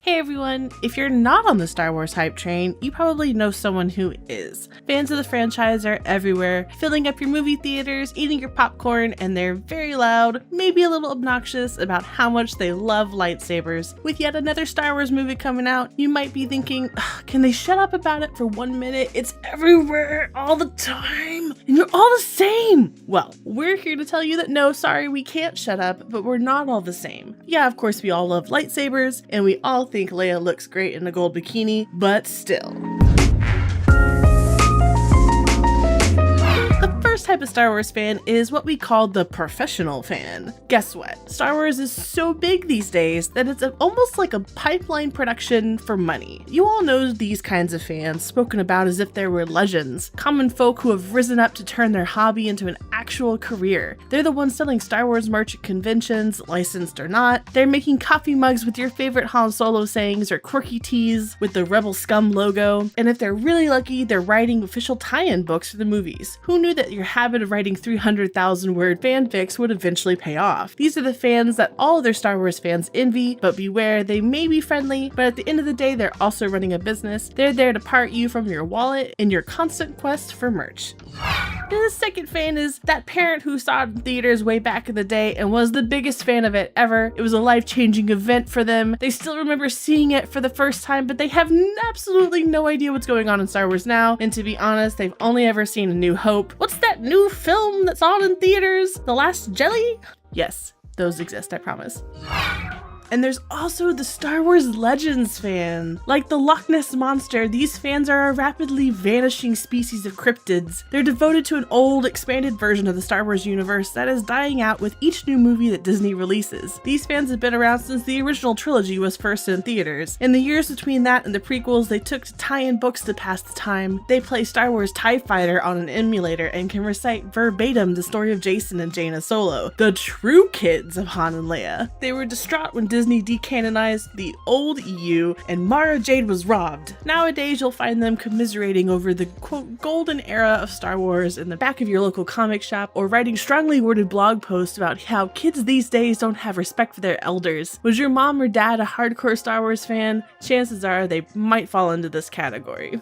Hey everyone, if you're not on the Star Wars hype train, you probably know someone who is. Fans of the franchise are everywhere, filling up your movie theaters, eating your popcorn, and they're very loud, maybe a little obnoxious about how much they love lightsabers. With yet another Star Wars movie coming out, you might be thinking, can they shut up about it for 1 minute? It's everywhere, all the time, and you're all the same! Well, we're here to tell you that no, sorry, we can't shut up, but we're not all the same. Yeah, of course we all love lightsabers, and we all think Leia looks great in a gold bikini, but still. The first type of Star Wars fan is what we call the professional fan. Guess what? Star Wars is so big these days that it's almost like a pipeline production for money. You all know these kinds of fans, spoken about as if they were legends, common folk who have risen up to turn their hobby into an actual career. They're the ones selling Star Wars merch at conventions, licensed or not. They're making coffee mugs with your favorite Han Solo sayings or quirky tees with the Rebel Scum logo. And if they're really lucky, they're writing official tie-in books for the movies. Who knew that your habit of writing 300,000 word fanfics would eventually pay off? These are the fans that all other Star Wars fans envy, but beware, they may be friendly, but at the end of the day, they're also running a business. They're there to part you from your wallet in your constant quest for merch. And the second fan is that parent who saw it in theaters way back in the day and was the biggest fan of it ever. It was a life-changing event for them. They still remember seeing it for the first time, but they have absolutely no idea what's going on in Star Wars now. And to be honest, they've only ever seen A New Hope. What's that new film that's on in theaters? The Last Jelly? Yes, those exist, I promise. And there's also the Star Wars Legends fan. Like the Loch Ness Monster, these fans are a rapidly vanishing species of cryptids. They're devoted to an old, expanded version of the Star Wars universe that is dying out with each new movie that Disney releases. These fans have been around since the original trilogy was first in theaters. In the years between that and the prequels, they took to tie-in books to pass the time. They play Star Wars TIE Fighter on an emulator and can recite verbatim the story of Jason and Jaina Solo, the true kids of Han and Leia. They were distraught when Disney decanonized the old EU and Mara Jade was robbed. Nowadays, you'll find them commiserating over the quote golden era of Star Wars in the back of your local comic shop or writing strongly worded blog posts about how kids these days don't have respect for their elders. Was your mom or dad a hardcore Star Wars fan? Chances are they might fall into this category.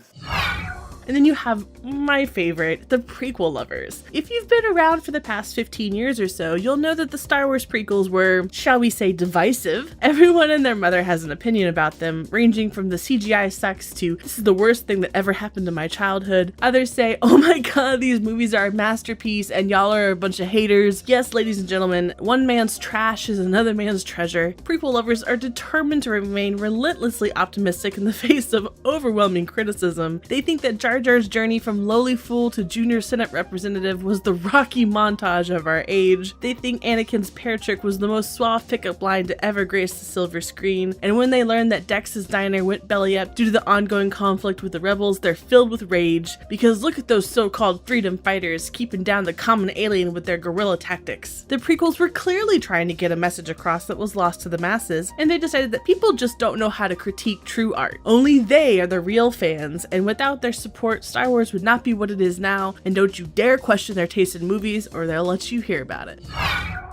And then you have my favorite, the Prequel Lovers. If you've been around for the past 15 years or so, you'll know that the Star Wars prequels were, shall we say, divisive. Everyone and their mother has an opinion about them, ranging from the CGI sucks to this is the worst thing that ever happened to my childhood. Others say, oh my god, these movies are a masterpiece and y'all are a bunch of haters. Yes, ladies and gentlemen, one man's trash is another man's treasure. Prequel lovers are determined to remain relentlessly optimistic in the face of overwhelming criticism. They think that Jar Jar's journey from lowly fool to junior Senate representative was the Rocky montage of our age. They think Anakin's pear trick was the most suave pickup line to ever grace the silver screen. And when they learn that Dex's diner went belly up due to the ongoing conflict with the rebels, they're filled with rage. Because look at those so-called freedom fighters keeping down the common alien with their guerrilla tactics. The prequels were clearly trying to get a message across that was lost to the masses, and they decided that people just don't know how to critique true art. Only they are the real fans, and without their support, Star Wars would not be what it is now, and don't you dare question their taste in movies or they'll let you hear about it.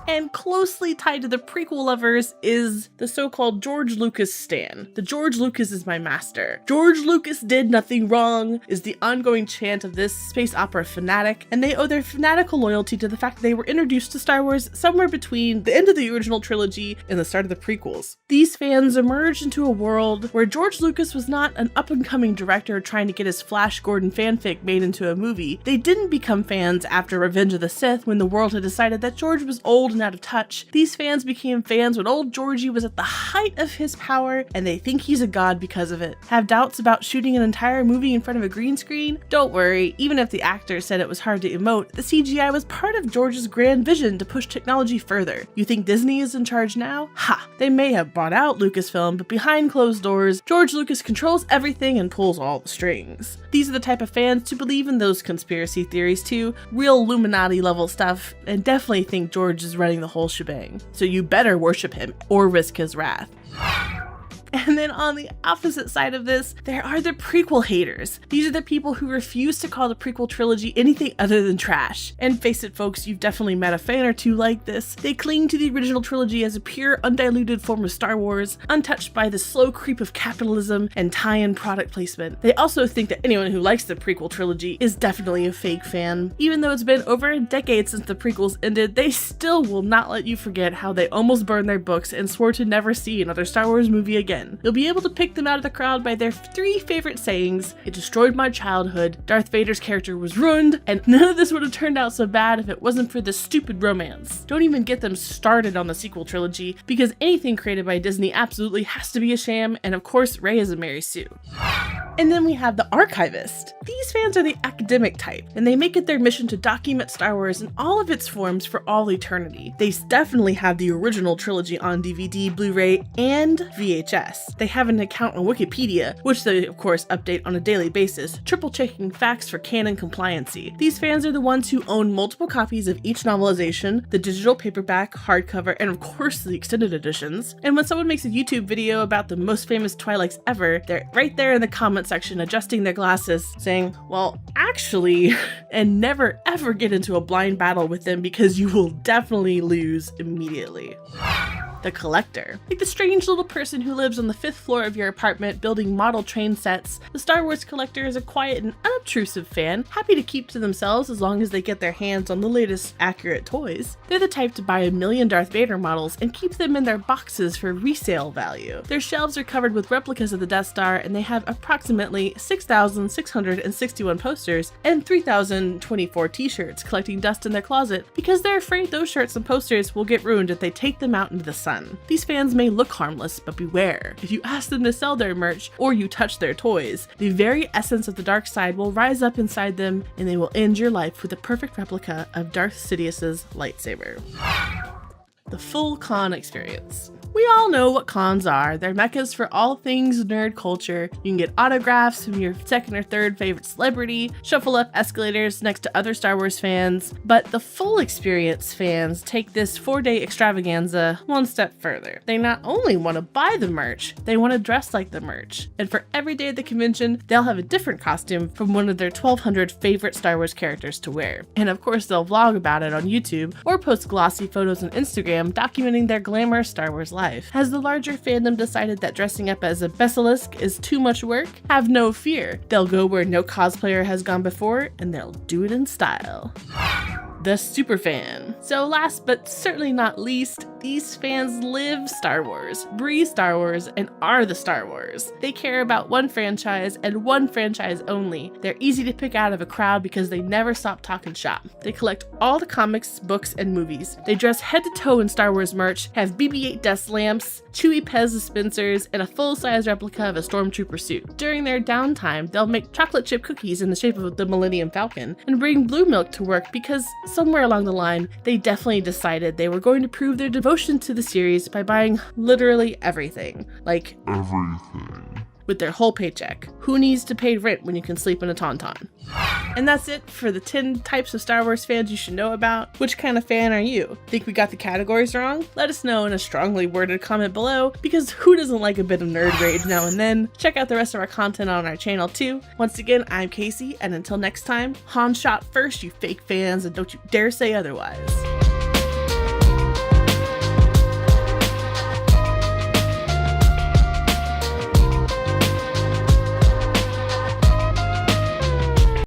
And closely tied to the prequel lovers is the so-called George Lucas stan. The George Lucas is my master. George Lucas did nothing wrong is the ongoing chant of this space opera fanatic, and they owe their fanatical loyalty to the fact that they were introduced to Star Wars somewhere between the end of the original trilogy and the start of the prequels. These fans emerged into a world where George Lucas was not an up-and-coming director trying to get his Flash Gordon fanfic made into a movie. They didn't become fans after Revenge of the Sith when the world had decided that George was old and out of touch. These fans became fans when old Georgie was at the height of his power, and they think he's a god because of it. Have doubts about shooting an entire movie in front of a green screen? Don't worry, even if the actor said it was hard to emote, the CGI was part of George's grand vision to push technology further. You think Disney is in charge now? Ha! They may have bought out Lucasfilm, but behind closed doors, George Lucas controls everything and pulls all the strings. These are the type of fans to believe in those conspiracy theories too, real Illuminati level stuff, and definitely think George is running the whole shebang. So you better worship him or risk his wrath. back. And then on the opposite side of this, there are the prequel haters. These are the people who refuse to call the prequel trilogy anything other than trash. And face it, folks, you've definitely met a fan or two like this. They cling to the original trilogy as a pure, undiluted form of Star Wars, untouched by the slow creep of capitalism and tie-in product placement. They also think that anyone who likes the prequel trilogy is definitely a fake fan. Even though it's been over a decade since the prequels ended, they still will not let you forget how they almost burned their books and swore to never see another Star Wars movie again. You'll be able to pick them out of the crowd by their 3 favorite sayings: "It destroyed my childhood," "Darth Vader's character was ruined," and "none of this would have turned out so bad if it wasn't for this stupid romance." Don't even get them started on the sequel trilogy, because anything created by Disney absolutely has to be a sham, and of course Rey is a Mary Sue. And then we have the Archivist. These fans are the academic type, and they make it their mission to document Star Wars in all of its forms for all eternity. They definitely have the original trilogy on DVD, Blu-ray, and VHS. They have an account on Wikipedia, which they of course update on a daily basis, triple checking facts for canon compliancy. These fans are the ones who own multiple copies of each novelization, the digital paperback, hardcover, and of course the extended editions. And when someone makes a YouTube video about the most famous Twilights ever, they're right there in the comment section adjusting their glasses, saying, "Well, actually," and never ever get into a blind battle with them because you will definitely lose immediately. The collector. Like the strange little person who lives on the 5th floor of your apartment building model train sets, the Star Wars collector is a quiet and unobtrusive fan, happy to keep to themselves as long as they get their hands on the latest accurate toys. They're the type to buy 1,000,000 Darth Vader models and keep them in their boxes for resale value. Their shelves are covered with replicas of the Death Star, and they have approximately 6,661 posters and 3,024 t-shirts collecting dust in their closet because they're afraid those shirts and posters will get ruined if they take them out into the sun. These fans may look harmless, but beware. If you ask them to sell their merch or you touch their toys, the very essence of the dark side will rise up inside them and they will end your life with a perfect replica of Darth Sidious's lightsaber. The full con experience. We all know what cons are. They're meccas for all things nerd culture. You can get autographs from your second or third favorite celebrity, shuffle up escalators next to other Star Wars fans, but the full experience fans take this 4-day extravaganza one step further. They not only want to buy the merch, they want to dress like the merch. And for every day at the convention, they'll have a different costume from one of their 1,200 favorite Star Wars characters to wear. And of course, they'll vlog about it on YouTube or post glossy photos on Instagram documenting their glamorous Star Wars life. Has the larger fandom decided that dressing up as a basilisk is too much work? Have no fear. They'll go where no cosplayer has gone before, and they'll do it in style. The superfan. So last but certainly not least, these fans live Star Wars, breathe Star Wars, and are the Star Wars. They care about one franchise and one franchise only. They're easy to pick out of a crowd because they never stop talking shop. They collect all the comics, books, and movies. They dress head to toe in Star Wars merch, have BB-8 desk lamps, Chewie Pez dispensers, and a full-size replica of a Stormtrooper suit. During their downtime, they'll make chocolate chip cookies in the shape of the Millennium Falcon and bring blue milk to work because somewhere along the line, they definitely decided they were going to prove their devotion to the series by buying literally everything. Like, everything. With their whole paycheck. Who needs to pay rent when you can sleep in a tauntaun? And that's it for the 10 types of Star Wars fans you should know about. Which kind of fan are you? Think we got the categories wrong? Let us know in a strongly worded comment below, because who doesn't like a bit of nerd rage now and then? Check out the rest of our content on our channel too. Once again, I'm Casey, and until next time, Han shot first, you fake fans, and don't you dare say otherwise.